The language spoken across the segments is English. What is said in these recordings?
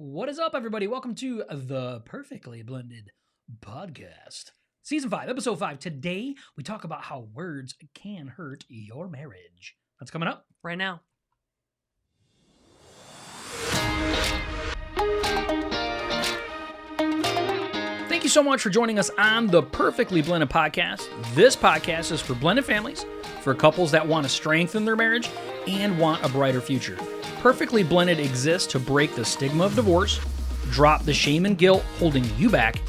What is up, everybody? Welcome to the Perfectly Blended Podcast. Season 5, Episode 5. Today, we talk about how words can hurt your marriage. That's coming up right now. Thank you so much for joining us on the Perfectly Blended Podcast. This podcast is for blended families, for couples that want to strengthen their marriage and want a brighter future. Perfectly Blended exists to break the stigma of divorce, drop the shame and guilt holding you back,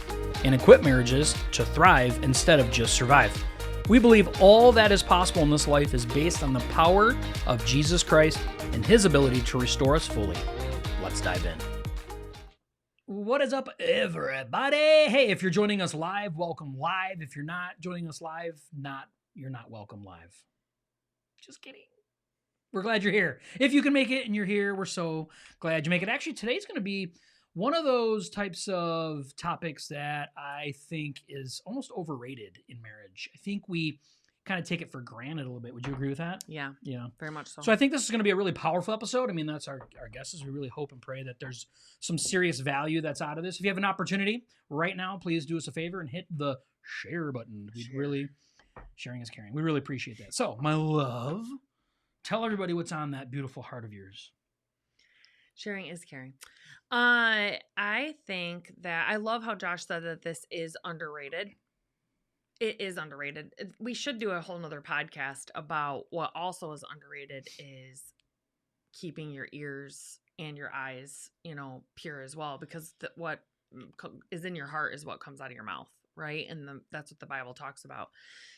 and equip marriages to thrive instead of just survive. We believe all that is possible in this life is based on the power of Jesus Christ and His ability to restore us fully. Let's dive in. What is up, everybody? Hey, if you're joining us live, welcome live. If you're not joining us live, you're not welcome live. Just kidding. We're glad you're here. If you can make it and you're here, we're so glad you make it. Actually, today's going to be one of those types of topics that I think is almost overrated in marriage. I think we kind of take it for granted a little bit. Would you agree with that? Yeah. Yeah. Very much so. So I think this is going to be a really powerful episode. I mean, that's our guesses. We really hope and pray that there's some serious value that's out of this. If you have an opportunity right now, please do us a favor and hit the share button. Sharing is caring. We really appreciate that. So, my love, tell everybody what's on that beautiful heart of yours. Sharing is caring. I think that I love how Josh said that this is underrated. It is underrated. We should do a whole nother podcast about what also is underrated is keeping your ears and your eyes, pure as well, because what is in your heart is what comes out of your mouth, right? And that's what the Bible talks about.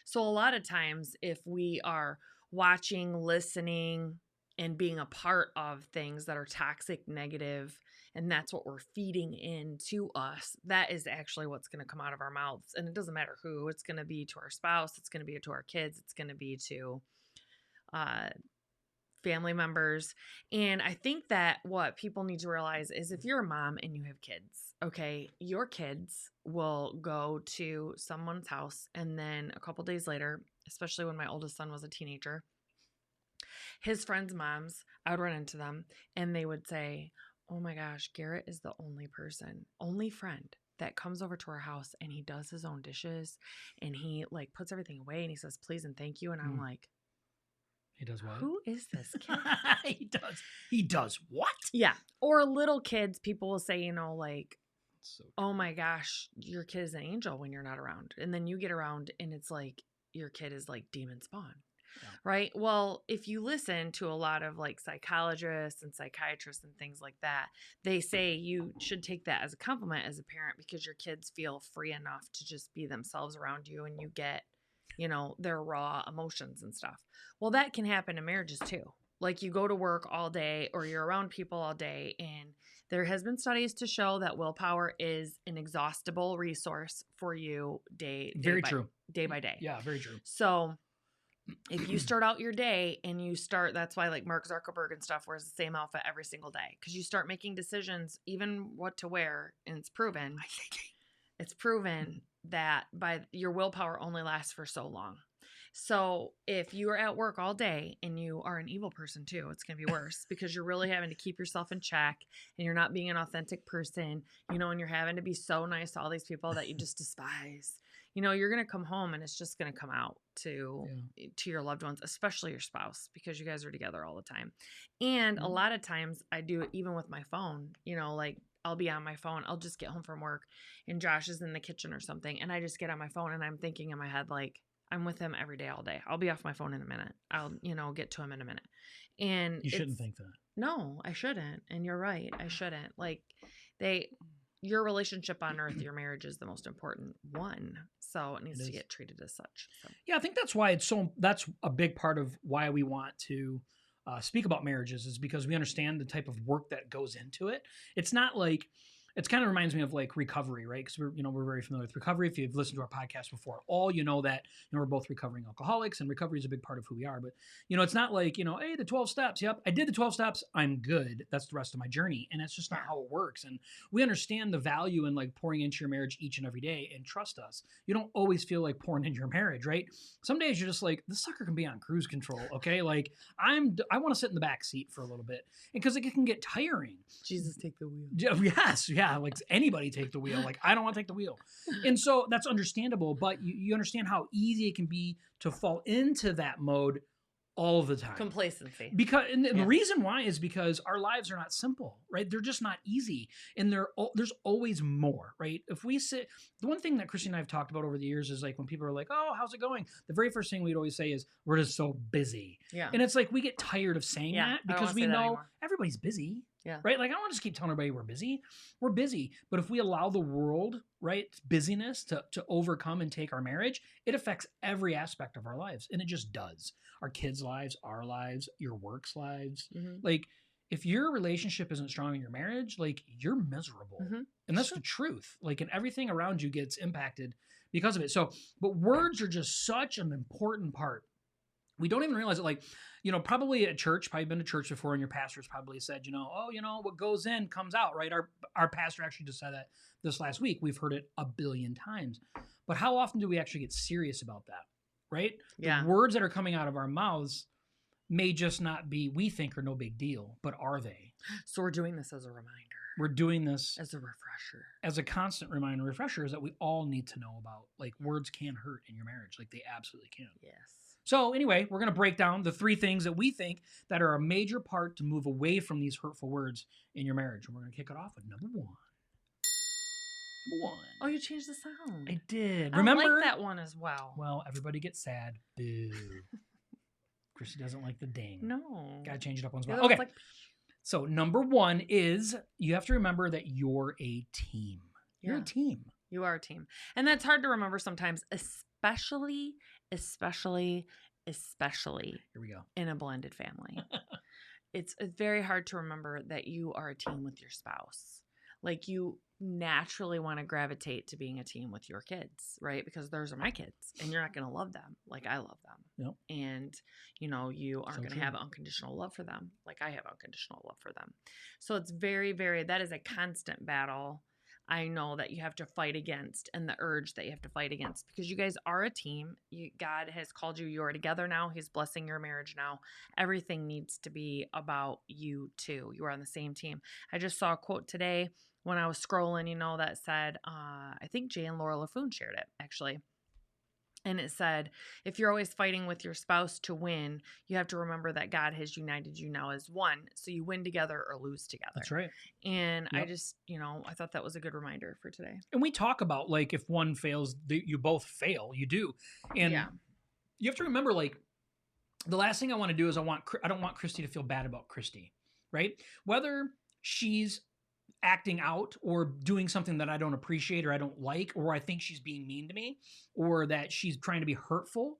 So a lot of times if we are watching, listening, and being a part of things that are toxic, negative, and that's what we're feeding into us, that is actually what's going to come out of our mouths. And it doesn't matter who. It's going to be to our spouse. It's going to be to our kids. It's going to be to family members. And I think that what people need to realize is if you're a mom and you have kids, okay, your kids will go to someone's house, and then a couple days later, especially when my oldest son was a teenager, his friends' moms, I would run into them and they would say, oh my gosh, Garrett is the only friend that comes over to our house and he does his own dishes and he puts everything away and he says, please and thank you. And I'm like, he does what? Who is this kid? He does what? Yeah. Or little kids, people will say, oh my gosh, your kid is an angel when you're not around. And then you get around and it's like your kid is like demon spawn. Yeah. Right. Well, if you listen to a lot of psychologists and psychiatrists and things like that, they say you should take that as a compliment as a parent because your kids feel free enough to just be themselves around you and you get, their raw emotions and stuff. Well, that can happen in marriages too. Like you go to work all day or you're around people all day, and there has been studies to show that willpower is an exhaustible resource for you day by day. Yeah, very true. So if you start out your day and that's why Mark Zuckerberg and stuff wears the same outfit every single day, because you start making decisions, even what to wear, and it's proven that by your willpower only lasts for so long. So if you are at work all day and you are an evil person too, it's going to be worse because you're really having to keep yourself in check and you're not being an authentic person, and you're having to be so nice to all these people that you just despise. You're going to come home and it's just going to come out to your loved ones, especially your spouse, because you guys are together all the time. And a lot of times I do it even with my phone, I'll be on my phone. I'll just get home from work and Josh is in the kitchen or something. And I just get on my phone and I'm thinking in my head, I'm with him every day, all day. I'll be off my phone in a minute. I'll, get to him in a minute. And you shouldn't think that. No, I shouldn't. And you're right. I shouldn't. Your relationship on earth, your marriage is the most important one. So it needs to get treated as such. So. Yeah, I think that's why that's a big part of why we want to speak about marriages, is because we understand the type of work that goes into it. It's not It kind of reminds me of like recovery, right? Because we're very familiar with recovery. If you've listened to our podcast before, that we're both recovering alcoholics, and recovery is a big part of who we are. But it's not like hey, the 12 steps. Yep, I did the 12 steps. I'm good. That's the rest of my journey, and that's just not how it works. And we understand the value in like pouring into your marriage each and every day. And trust us, you don't always feel like pouring into your marriage, right? Some days you're just like, this sucker can be on cruise control, okay? Like I want to sit in the back seat for a little bit, because it can get tiring. Jesus, take the wheel. Yes, yeah, like anybody take the wheel. Like I don't want to take the wheel, and so that's understandable. But you understand how easy it can be to fall into that mode all the time. Complacency. Because the reason why is because our lives are not simple, right? They're just not easy, and there's always more, right? If we sit, the one thing that Christy and I have talked about over the years is like when people are like, "Oh, how's it going?" The very first thing we'd always say is, "We're just so busy." Yeah. And it's like we get tired of saying that because we know everybody's busy. Yeah. Right? Like I don't want to just keep telling everybody we're busy. We're busy. But if we allow the world, right, busyness to overcome and take our marriage, it affects every aspect of our lives. And it just does. Our kids' lives, our lives, your work's lives. Mm-hmm. Like if your relationship isn't strong in your marriage, like you're miserable. Mm-hmm. And that's the truth. Like, and everything around you gets impacted because of it. So, but words are just such an important part. We don't even realize it. Like, probably at church, probably been to church before, and your pastor's probably said, what goes in comes out, right? Our pastor actually just said that this last week. We've heard it a billion times. But how often do we actually get serious about that, right? Yeah. The words that are coming out of our mouths may just not be, we think, are no big deal, but are they? So we're doing this as a reminder. We're doing this as a refresher. As a constant reminder, refreshers that we all need to know about. Like words can hurt in your marriage. Like they absolutely can. Yes. So anyway, we're going to break down the 3 things that we think that are a major part to move away from these hurtful words in your marriage. And we're going to kick it off with number 1. Number 1. Oh, you changed the sound. I did. Remember? I like that one as well. Well, everybody gets sad. Boo. Chrissy doesn't like the ding. No. Got to change it up once in a while. Okay. So number 1 is you have to remember that you're a team. You're a team. You are a team. And that's hard to remember sometimes, especially here we go, in a blended family. It's very hard to remember that you are a team with your spouse. Like you naturally want to gravitate to being a team with your kids, right? Because those are my kids and you're not going to love them like I love them. Yep. And, you aren't going to have unconditional love for them like I have unconditional love for them. So it's very, very, that is a constant battle. I know that you have to fight against, and the urge that you have to fight against, because you guys are a team. God has called you. You are together now. He's blessing your marriage now. Everything needs to be about you two. You are on the same team. I just saw a quote today when I was scrolling, that said, I think Jay and Laura LaFoon shared it actually. And it said, if you're always fighting with your spouse to win, you have to remember that God has united you now as one. So you win together or lose together. That's right. And I just, I thought that was a good reminder for today. And we talk about like if one fails, you both fail. You do. And you have to remember, like, the last thing I want to do is I don't want Christy to feel bad about Christy, right? Whether she's acting out or doing something that I don't appreciate or I don't like, or I think she's being mean to me, or that she's trying to be hurtful,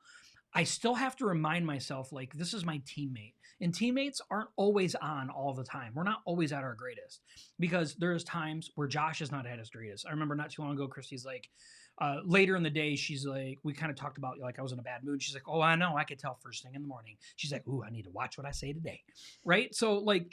I still have to remind myself, like, this is my teammate. And teammates aren't always on all the time. We're not always at our greatest, because there's times where Josh is not at his greatest. I remember not too long ago, Christy's like, later in the day, she's like, we kind of talked about, like, I was in a bad mood. She's like, oh, I know. I could tell first thing in the morning. She's like, ooh, I need to watch what I say today. Right? So, like,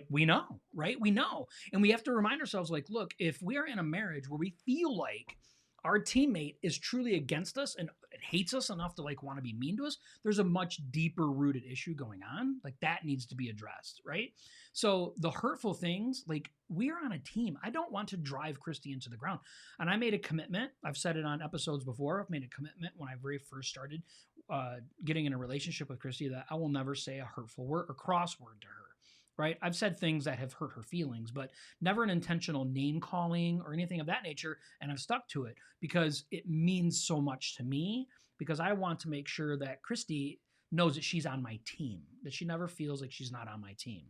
we know, right? We know. And we have to remind ourselves, like, look, if we are in a marriage where we feel like our teammate is truly against us and hates us enough to like want to be mean to us, there's a much deeper rooted issue going on. Like that needs to be addressed, right? So the hurtful things, like, we're on a team. I don't want to drive Christy into the ground. And I made a commitment. I've said it on episodes before. I've made a commitment when I very first started getting in a relationship with Christy that I will never say a hurtful word or cross word to her. Right? I've said things that have hurt her feelings, but never an intentional name calling or anything of that nature. And I've stuck to it because it means so much to me, because I want to make sure that Christy knows that she's on my team, that she never feels like she's not on my team.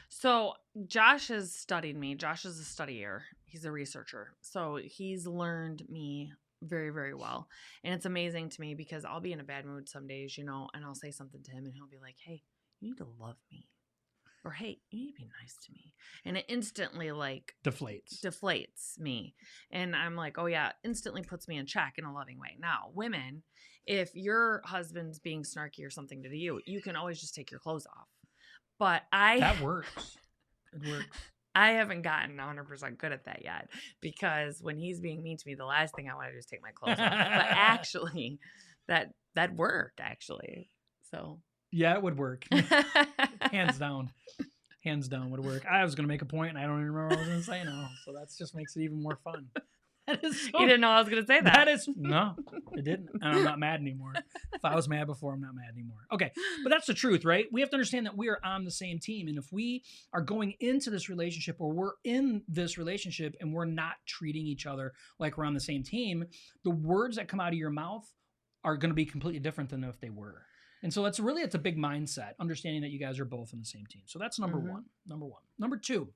So Josh has studied me. Josh is a studier. He's a researcher. So he's learned me very, very well. And it's amazing to me because I'll be in a bad mood some days, and I'll say something to him and he'll be like, hey, you need to love me. or hey, you need to be nice to me. And it instantly like deflates me. And I'm like, oh yeah, instantly puts me in check in a loving way. Now, women, if your husband's being snarky or something to you, you can always just take your clothes off. But that works. It works. I haven't gotten 100% good at that yet, because when he's being mean to me, the last thing I want to do is take my clothes off. But actually, that worked actually. So yeah, it would work. Hands down would work. I was going to make a point and I don't even remember what I was going to say now. So that just makes it even more fun. That is so, you didn't know I was going to say that. No, it didn't. And I'm not mad anymore. If I was mad before, I'm not mad anymore. Okay. But that's the truth, right? We have to understand that we are on the same team. And if we are going into this relationship, or we're in this relationship and we're not treating each other like we're on the same team, the words that come out of your mouth are going to be completely different than if they were. And so it's a big mindset, understanding that you guys are both on the same team. So that's number one. Number two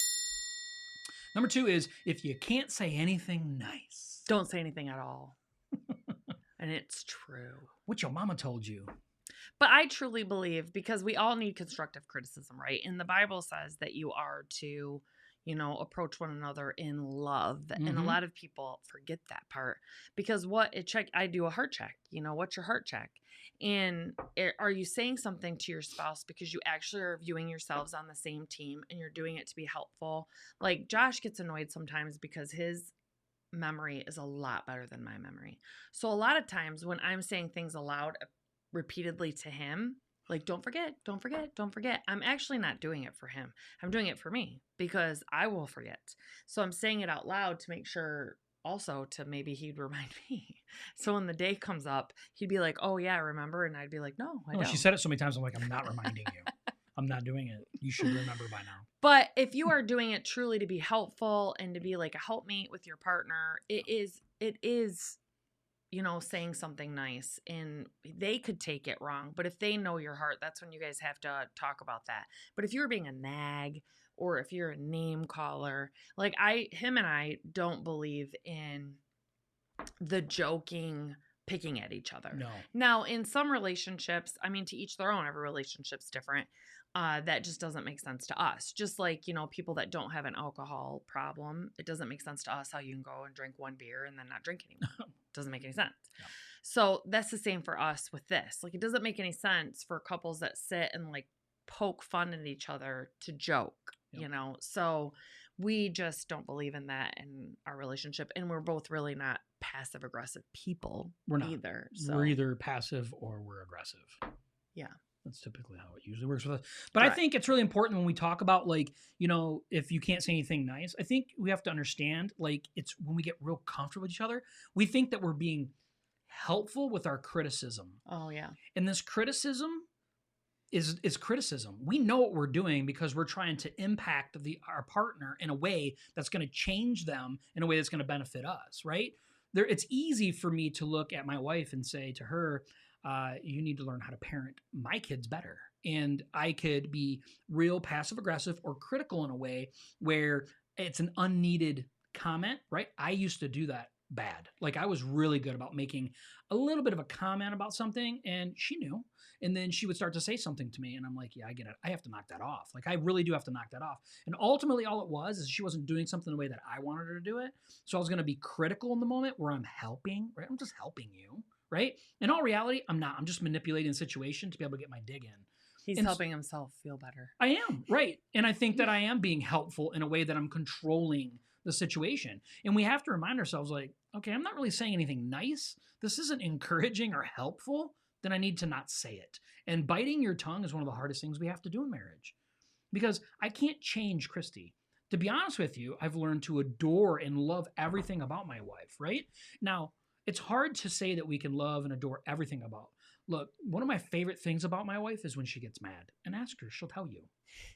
is, if you can't say anything nice, don't say anything at all. And it's true. What your mama told you. But I truly believe, because we all need constructive criticism, right? And the Bible says that you are to, approach one another in love. Mm-hmm. And a lot of people forget that part, because I do a heart check. What's your heart check? And are you saying something to your spouse because you actually are viewing yourselves on the same team and you're doing it to be helpful? Like, Josh gets annoyed sometimes because his memory is a lot better than my memory. So a lot of times when I'm saying things aloud repeatedly to him, like, don't forget, I'm actually not doing it for him. I'm doing it for me, because I will forget. So I'm saying it out loud to make sure, also to maybe he'd remind me. So when the day comes up, he'd be like, oh yeah, remember? And I'd be like, no, I don't. She said it so many times, I'm like, I'm not reminding you. I'm not doing it. You should remember by now. But if you are doing it truly to be helpful and to be like a helpmate with your partner, it is, saying something nice, and they could take it wrong. But if they know your heart, that's when you guys have to talk about that. But if you're being a nag, or if you're a name caller, like him and I don't believe in the joking, picking at each other. No. Now, in some relationships, to each their own, every relationship's different. That just doesn't make sense to us. Just like, people that don't have an alcohol problem, it doesn't make sense to us how you can go and drink one beer and then not drink anymore. Doesn't make any sense. No. So that's the same for us with this. Like, it doesn't make any sense for couples that sit and like poke fun at each other to joke, So we just don't believe in that in our relationship. And we're both really not passive aggressive people. We're not either. So. We're either passive or we're aggressive. Yeah. That's typically how it usually works with us. But right. I think it's really important when we talk about, like, if you can't say anything nice, I think we have to understand, like, it's when we get real comfortable with each other, we think that we're being helpful with our criticism. Oh, yeah. And this criticism is criticism. We know what we're doing because we're trying to impact our partner in a way that's going to change them in a way that's going to benefit us, right? It's easy for me to look at my wife and say to her, you need to learn how to parent my kids better. And I could be real passive aggressive or critical in a way where it's an unneeded comment, right? I used to do that bad. Like, I was really good about making a little bit of a comment about something, and she knew. And then she would start to say something to me, and I'm like, yeah, I get it. I have to knock that off. Like, I really do have to knock that off. And ultimately, all it was is she wasn't doing something the way that I wanted her to do it. So I was going to be critical in the moment where I'm helping, right? I'm just helping you. Right? In all reality, I'm not. I'm just manipulating the situation to be able to get my dig in. He's helping himself feel better. I am, right. And I think that I am being helpful in a way that I'm controlling the situation. And we have to remind ourselves, like, okay, I'm not really saying anything nice. This isn't encouraging or helpful. Then I need to not say it. And biting your tongue is one of the hardest things we have to do in marriage. Because I can't change Christy. To be honest with you, I've learned to adore and love everything about my wife, right? Now, it's hard to say that we can love and adore everything about. Look, one of my favorite things about my wife is when she gets mad. And ask her, she'll tell you.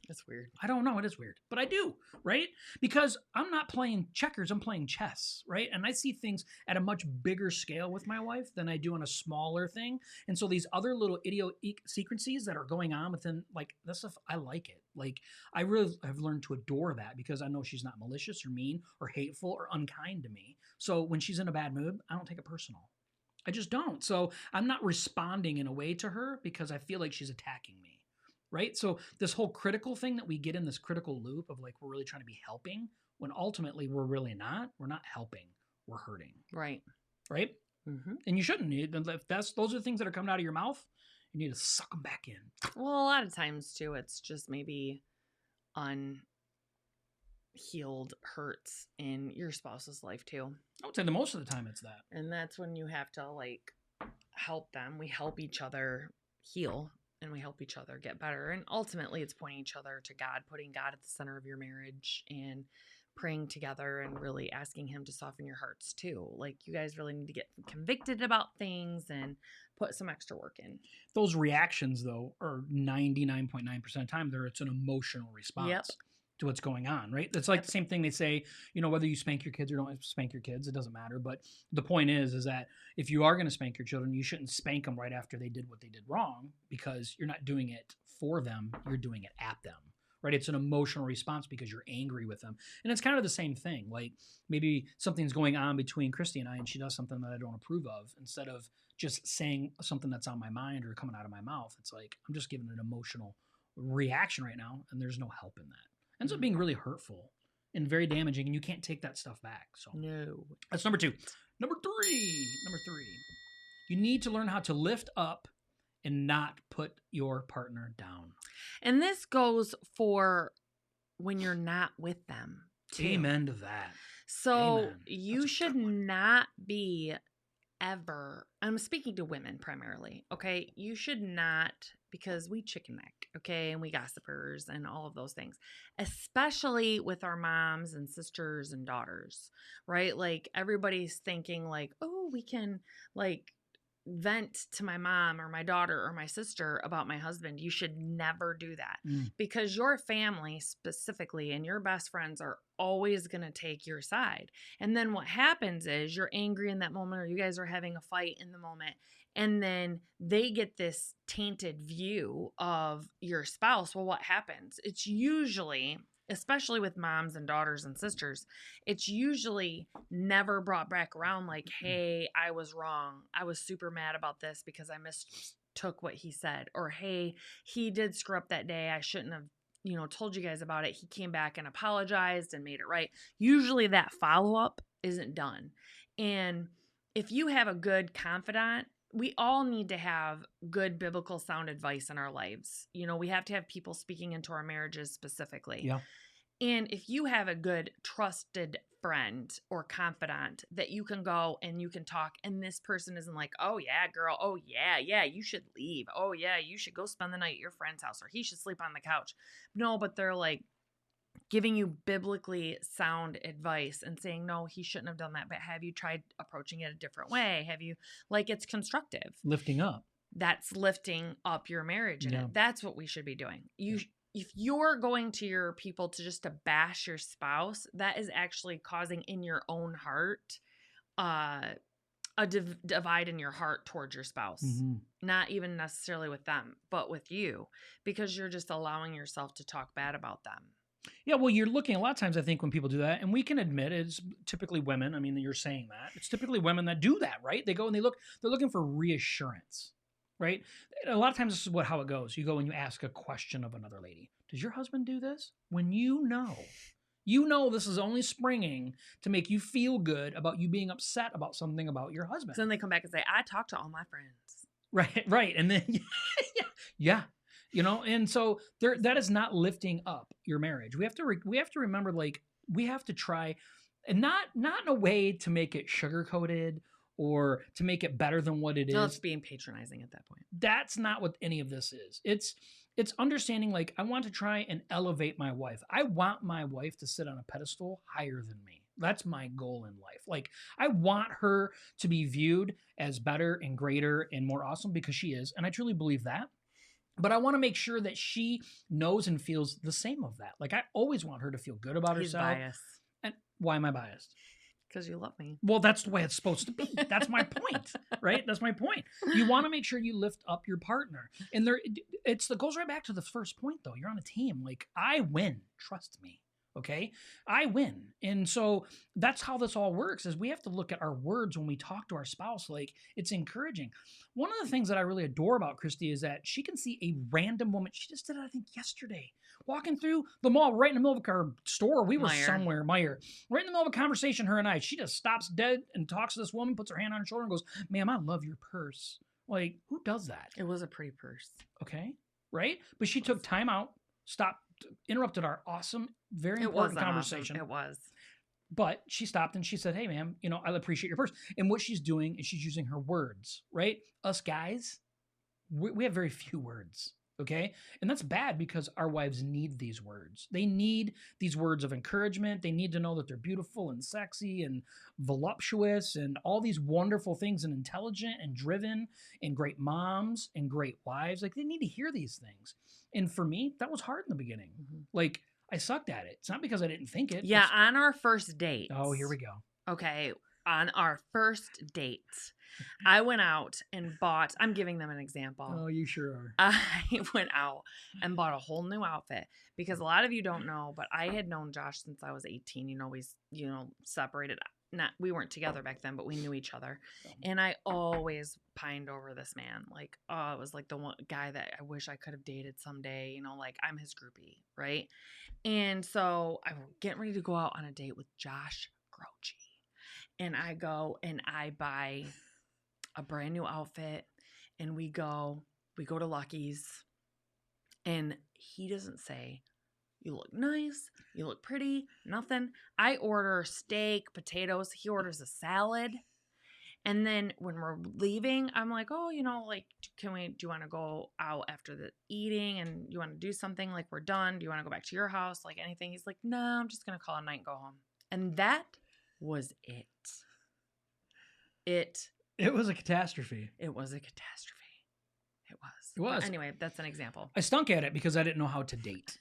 That's weird. I don't know, it is weird. But I do, right? Because I'm not playing checkers, I'm playing chess, right? And I see things at a much bigger scale with my wife than I do on a smaller thing. And so these other little idiosyncrasies that are going on within, like, this stuff, I like it. Like, I really have learned to adore that because I know she's not malicious or mean or hateful or unkind to me. So when she's in a bad mood, I don't take it personal. I just don't. So I'm not responding in a way to her because I feel like she's attacking me. right? So this whole critical thing that we get in this critical loop of like, we're really trying to be helping when ultimately we're really not. We're not helping. We're hurting. Right. Right? Mm-hmm. And you shouldn't. If those are the things that are coming out of your mouth, you need to suck them back in. Well, a lot of times too, it's just maybe unhealed hurts in your spouse's life too. I would say the most of the time it's that. And that's when you have to like help them. We help each other heal and we help each other get better. And ultimately it's pointing each other to God, putting God at the center of your marriage and praying together and really asking him to soften your hearts too. Like you guys really need to get convicted about things and put some extra work in. Those reactions though are 99.9% of the time it's an emotional response to what's going on, right? It's like the same thing they say, whether you spank your kids or don't spank your kids, it doesn't matter. But the point is that if you are going to spank your children, you shouldn't spank them right after they did what they did wrong, because you're not doing it for them, you're doing it at them. Right? It's an emotional response because you're angry with them. And it's kind of the same thing. Like maybe something's going on between Christy and I, and she does something that I don't approve of. Instead of just saying something that's on my mind or coming out of my mouth, it's like I'm just giving an emotional reaction right now, and there's no help in that. It ends up being really hurtful and very damaging, and you can't take that stuff back. So no. That's number 2. Number three. You need to learn how to lift up and not put your partner down. And this goes for when you're not with them, too. Amen to that. So Amen. you should not be ever, I'm speaking to women primarily, okay? You should not, because we chicken neck, okay? And we gossipers and all of those things, especially with our moms and sisters and daughters, right? Like everybody's thinking like, oh, we can like vent to my mom or my daughter or my sister about my husband. You should never do that because your family specifically and your best friends are always going to take your side. And then what happens is you're angry in that moment, or you guys are having a fight in the moment, and then they get this tainted view of your spouse. Well, what happens? It's usually, especially with moms and daughters and sisters, it's usually never brought back around like, hey, I was wrong. I was super mad about this because I mistook what he said. Or, hey, he did screw up that day. I shouldn't have, told you guys about it. He came back and apologized and made it right. Usually that follow-up isn't done. And if you have a good confidant, we all need to have good biblical sound advice in our lives. We have to have people speaking into our marriages specifically. Yeah. And if you have a good trusted friend or confidant that you can go and you can talk, and this person isn't like, oh yeah, girl, oh yeah, you should leave. Oh yeah, you should go spend the night at your friend's house, or he should sleep on the couch. No, but they're like giving you biblically sound advice and saying, no, he shouldn't have done that. But have you tried approaching it a different way? Have you, like, it's constructive. Lifting up. That's lifting up your marriage. And that's what we should be doing. If you're going to your people to bash your spouse, that is actually causing in your own heart a divide in your heart towards your spouse. Mm-hmm. Not even necessarily with them, but with you, because you're just allowing yourself to talk bad about them. Yeah, well, you're looking a lot of times, I think, when people do that, and we can admit it's typically women. I mean, you're saying that. It's typically women that do that, right? They go and they're looking for reassurance, right? And a lot of times this is how it goes. You go and you ask a question of another lady. Does your husband do this? When you know this is only springing to make you feel good about you being upset about something about your husband. So then they come back and say, I talked to all my friends. Right. And then, yeah. And so that is not lifting up your marriage. We have to remember, like, we have to try, and not in a way to make it sugar-coated or to make it better than what it is. No, it's being patronizing at that point. That's not what any of this is. It's understanding, like, I want to try and elevate my wife. I want my wife to sit on a pedestal higher than me. That's my goal in life. Like, I want her to be viewed as better and greater and more awesome, because she is, and I truly believe that. But I want to make sure that she knows and feels the same of that. Like, I always want her to feel good about herself. Biased. And why am I biased? Because you love me. Well, that's the way it's supposed to be. That's my point, right? That's my point. You want to make sure you lift up your partner. And it goes right back to the first point, though. You're on a team. Like, I win. Trust me. Okay. I win. And so that's how this all works is we have to look at our words when we talk to our spouse. Like it's encouraging. One of the things that I really adore about Christy is that she can see a random woman. She just did it, I think, yesterday. Walking through the mall right in the middle of our store. We were somewhere, Meyer. Right in the middle of a conversation, her and I. She just stops dead and talks to this woman, puts her hand on her shoulder and goes, "Ma'am, I love your purse." Like, who does that? It was a pretty purse. Okay. Right? But she took time out, stopped, interrupted our awesome, very important conversation. It was. But she stopped and she said, "Hey, ma'am, I appreciate your purse." And what she's doing is she's using her words, right? Us guys, we have very few words, okay? And that's bad because our wives need these words. They need these words of encouragement. They need to know that they're beautiful and sexy and voluptuous and all these wonderful things and intelligent and driven and great moms and great wives. Like they need to hear these things. And for me, that was hard in the beginning. Mm-hmm. Like I sucked at it. It's not because I didn't think it. Yeah, on our first date. Oh, here we go. Okay, on our first date, I went out and bought, I'm giving them an example. Oh, you sure are. I went out and bought a whole new outfit because a lot of you don't know, but I had known Josh since I was 18. We, separated. We weren't together back then, but we knew each other. And I always pined over this man. Like, oh, it was like the one guy that I wish I could have dated someday, like I'm his groupie, right? And so I'm getting ready to go out on a date with Josh Grouchy. And I go and I buy a brand new outfit and we go to Lucky's and he doesn't say, "You look nice, you look pretty," nothing. I order steak, potatoes. He orders a salad. And then when we're leaving, I'm like, "Oh, do you want to go out after the eating and you want to do something? Like we're done. Do you want to go back to your house? Like anything?" He's like, "No, I'm just going to call it a night and go home." And that was it. It was a catastrophe. It was a catastrophe. It was. Well, anyway, that's an example. I stunk at it because I didn't know how to date.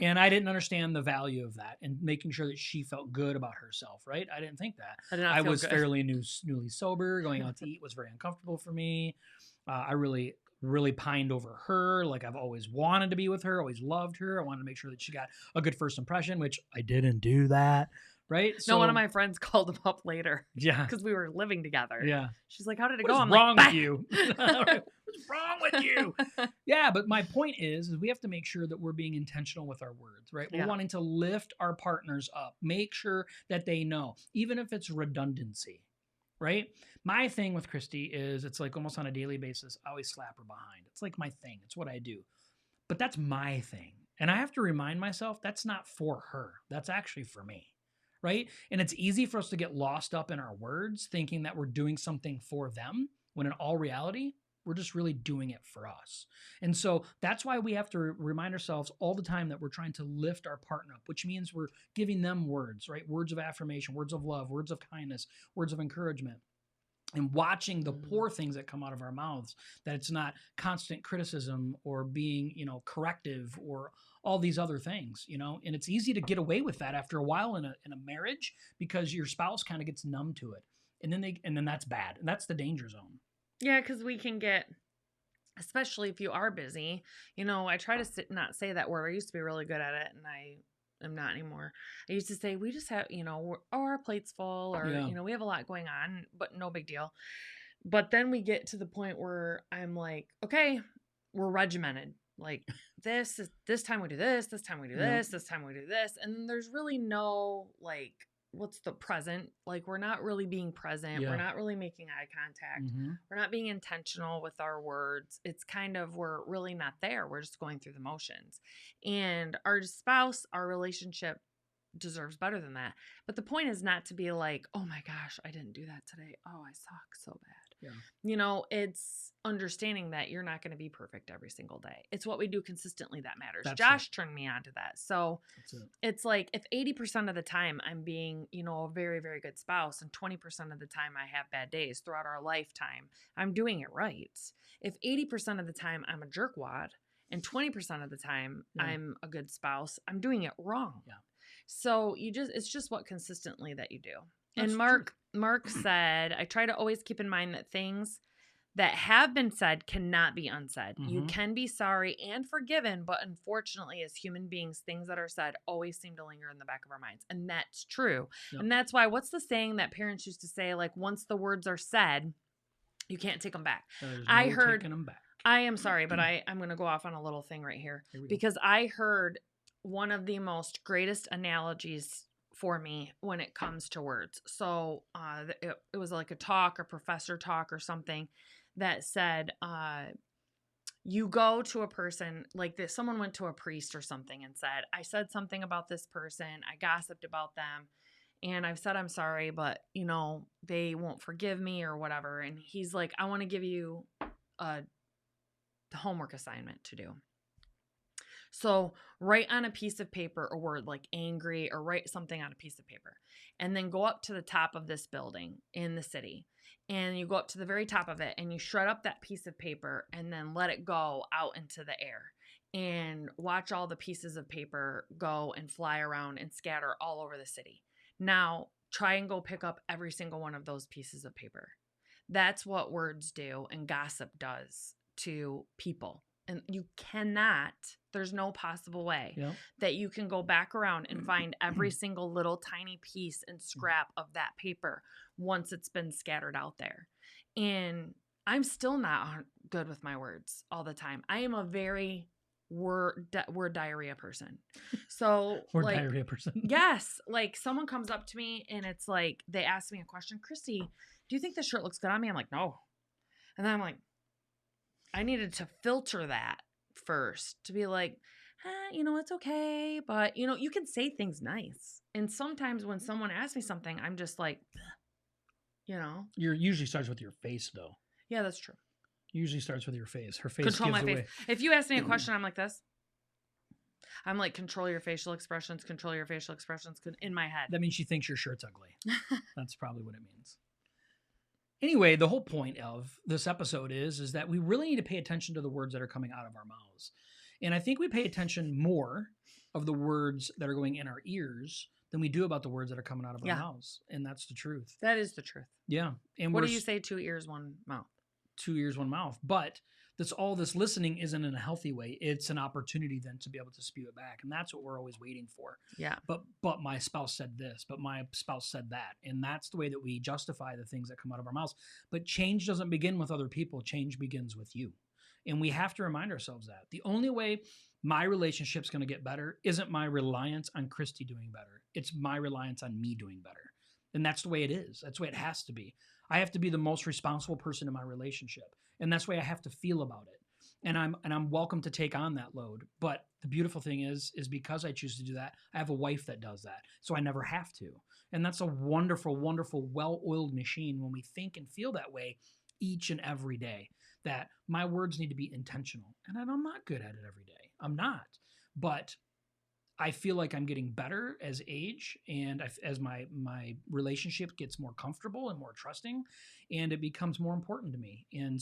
And I didn't understand the value of that and making sure that she felt good about herself, right? I didn't think that. I was fairly newly sober. Going out to eat was very uncomfortable for me. I really, really pined over her. Like I've always wanted to be with her, always loved her. I wanted to make sure that she got a good first impression, which I didn't do that. Right? No, one of my friends called him up later. Yeah. Because we were living together. Yeah. She's like, "How did it go?" I'm wrong with you? What's wrong with you? Yeah, but my point is we have to make sure that we're being intentional with our words, right? We're wanting to lift our partners up, make sure that they know, even if it's redundancy, right? My thing with Christy is it's like almost on a daily basis, I always slap her behind. It's like my thing. It's what I do. But that's my thing. And I have to remind myself that's not for her. That's actually for me. Right? And it's easy for us to get lost up in our words, thinking that we're doing something for them, when in all reality, we're just really doing it for us. And so that's why we have to remind ourselves all the time that we're trying to lift our partner up, which means we're giving them words, right? Words of affirmation, words of love, words of kindness, words of encouragement. And watching the poor things that come out of our mouths, that it's not constant criticism or being, corrective or all these other things, and it's easy to get away with that after a while in a marriage because your spouse kind of gets numb to it. And then that's bad. And that's the danger zone. Yeah. Cause we can get, especially if you are busy, I try to not say that word. I used to be really good at it and I'm not anymore. I used to say, we just have, our plate's full or, we have a lot going on, but no big deal. But then we get to the point where I'm like, okay, we're regimented. Like this time we do this time we do this time we do this. And there's really no like, what's the present? Like we're not really being present. Yeah. We're not really making eye contact. Mm-hmm. We're not being intentional with our words. It's kind of, we're really not there. We're just going through the motions. And our spouse, our relationship deserves better than that. But the point is not to be like, "Oh my gosh, I didn't do that today. Oh, I suck so bad." Yeah. It's understanding that you're not going to be perfect every single day. It's what we do consistently that matters. That's Josh turned me on to that. So it's like if 80% of the time I'm being, a very, very good spouse and 20% of the time I have bad days throughout our lifetime, I'm doing it right. If 80% of the time I'm a jerkwad and 20% of the time I'm a good spouse, I'm doing it wrong. Yeah. So it's just what consistently that you do. That's and Mark said, I try to always keep in mind that things that have been said cannot be unsaid. You Mhm. can be sorry and forgiven, but unfortunately, as human beings, things that are said always seem to linger in the back of our minds. And that's true. Yep. And that's why, what's the saying that parents used to say? Like, once the words are said, you can't take them back. There's I no heard, taking them back. I am sorry, but I'm going to go off on a little thing right here Here we go. because I heard one of the most greatest analogies for me when it comes to words. So it was like a talk or professor talk or something that said, you go to a person like this. Someone went to a priest or something and said, I said something about this person. I gossiped about them. And I've said I'm sorry, but, they won't forgive me or whatever. And he's like, I want to give you a homework assignment to do. So write on a piece of paper a word like angry, or write something on a piece of paper, and then go up to the top of this building in the city. And you go up to the very top of it and you shred up that piece of paper and then let it go out into the air and watch all the pieces of paper go and fly around and scatter all over the city. Now try and go pick up every single one of those pieces of paper. That's what words do and gossip does to people. And you cannot, there's no possible way that you can go back around and find every single little tiny piece and scrap of that paper once it's been scattered out there. And I'm still not good with my words all the time. I am a very word diarrhea person. So diarrhea person. Yes. Like someone comes up to me and it's like, they ask me a question, Christy, do you think this shirt looks good on me? I'm like, no. And then I'm like, I needed to filter that first to be like, it's okay. But, you can say things nice. And sometimes when someone asks me something, I'm just like, Your usually starts with your face, though. Yeah, that's true. Usually starts with your face. Her face Control gives my away. face. If you ask me a question, I'm like this. I'm like, control your facial expressions in my head. That means she thinks your shirt's ugly. That's probably what it means. Anyway, the whole point of this episode is that we really need to pay attention to the words that are coming out of our mouths. And I think we pay attention more of the words that are going in our ears than we do about the words that are coming out of our mouths. And that's the truth. That is the truth. Yeah. And what do you say? 2 ears, 1 mouth. 2 ears, 1 mouth. But all this listening isn't in a healthy way. It's an opportunity then to be able to spew it back. And that's what we're always waiting for. Yeah. But my spouse said this, but my spouse said that. And that's the way that we justify the things that come out of our mouths. But change doesn't begin with other people. Change begins with you. And we have to remind ourselves that. The only way my relationship's going to get better isn't my reliance on Christy doing better. It's my reliance on me doing better. And that's the way it is. That's the way it has to be. I have to be the most responsible person in my relationship. And that's the way I have to feel about it. And I'm welcome to take on that load. But the beautiful thing is because I choose to do that, I have a wife that does that. So I never have to. And that's a wonderful, wonderful, well-oiled machine when we think and feel that way each and every day, that my words need to be intentional. And I'm not good at it every day. I'm not. But I feel like I'm getting better as age and as my relationship gets more comfortable and more trusting, and it becomes more important to me. And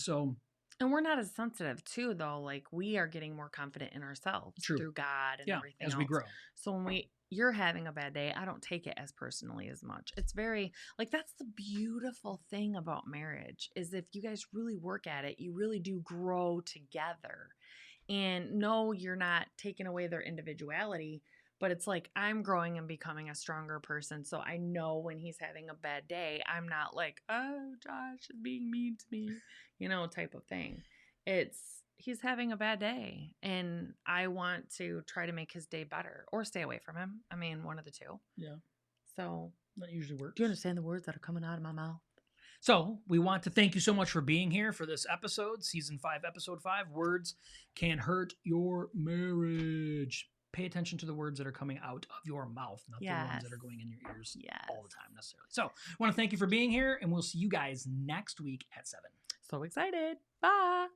we're not as sensitive too, though. Like we are getting more confident in ourselves through God and everything as else. we grow. So when you're having a bad day, I don't take it as personally as much. It's very like, that's the beautiful thing about marriage is if you guys really work at it, you really do grow together. And no, you're not taking away their individuality, but it's like I'm growing and becoming a stronger person. So I know when he's having a bad day, I'm not like, oh, Josh is being mean to me, type of thing. It's he's having a bad day and I want to try to make his day better or stay away from him. I mean, one of the two. Yeah. So that usually works. Do you understand the words that are coming out of my mouth? So we want to thank you so much for being here for this episode, season 5, episode 5. Words can hurt your marriage. Pay attention to the words that are coming out of your mouth, not the ones that are going in your ears all the time necessarily. So I want to thank you for being here, and we'll see you guys next week at 7. So excited. Bye.